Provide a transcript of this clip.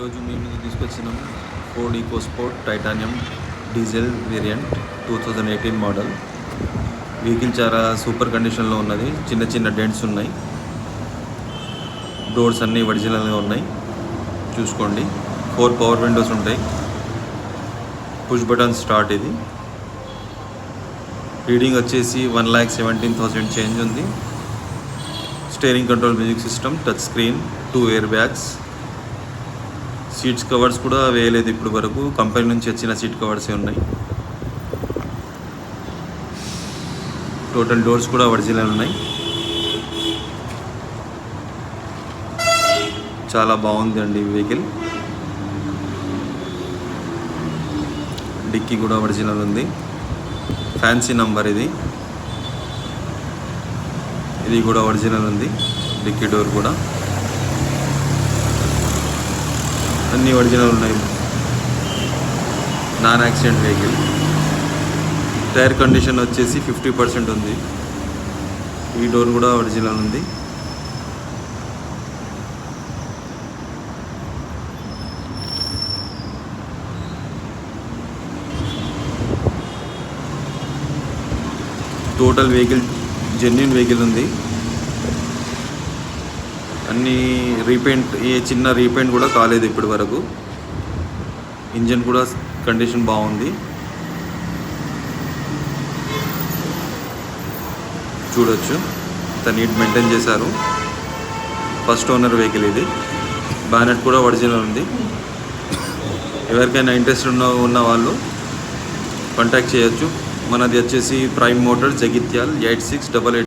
ఈరోజు మేము తీసుకొచ్చినాం Ford EcoSport titanium diesel variant 2018 model. Vehicle చాలా సూపర్ కండిషన్లో ఉన్నది. చిన్న చిన్న డెంట్స్ ఉన్నాయి. డోర్స్ అన్నీ ఒరిజినల్గా ఉన్నాయి. చూసుకోండి. 4 పవర్ విండోస్ ఉంటాయి. Push button start. ఇది రీడింగ్ వచ్చేసి 1,17,000 చేంజ్ ఉంది. Steering control, music system, touch screen, 2 air bags. Seats covers కూడా వేయలేదు ఇప్పుడు వరకు. కంపెనీ నుంచి వచ్చిన సీట్ కవర్సే ఉన్నాయి. టోటల్ డోర్స్ కూడా ఒరిజినల్ ఉన్నాయి. చాలా బాగుంది అండి వెహికల్. డిక్కీ కూడా ఒరిజినల్ ఉంది. ఫ్యాన్సీ నంబర్ ఇది కూడా ఒరిజినల్ ఉంది. డిక్కీ డోర్ కూడా అన్నీ ఒరిజినల్ ఉన్నాయి. Non accident vehicle. Tyre condition వచ్చేసి 50% ఉంది. ఈ డోర్ కూడా ఒరిజినల్ ఉంది. టోటల్ వెహికల్ జెన్యూన్ వెహికల్ ఉంది. అన్నీ రీపెయింట్, ఏ చిన్న రీపెయింట్ కూడా కాలేదు ఇప్పటి వరకు. ఇంజన్ కూడా కండిషన్ బాగుంది. చూడొచ్చు, అంత నీట్ మెయింటైన్ చేశారు. ఫస్ట్ ఓనర్ వెహికల్ ఇది. బ్యానెట్ కూడా ఒరిజినల్ ఉంది. ఎవరికైనా ఇంట్రెస్ట్ ఉన్న వాళ్ళు కాంటాక్ట్ చేయొచ్చు. మనది వచ్చేసి ప్రైమ్ మోటార్స్, జగిత్యాల్ 8688.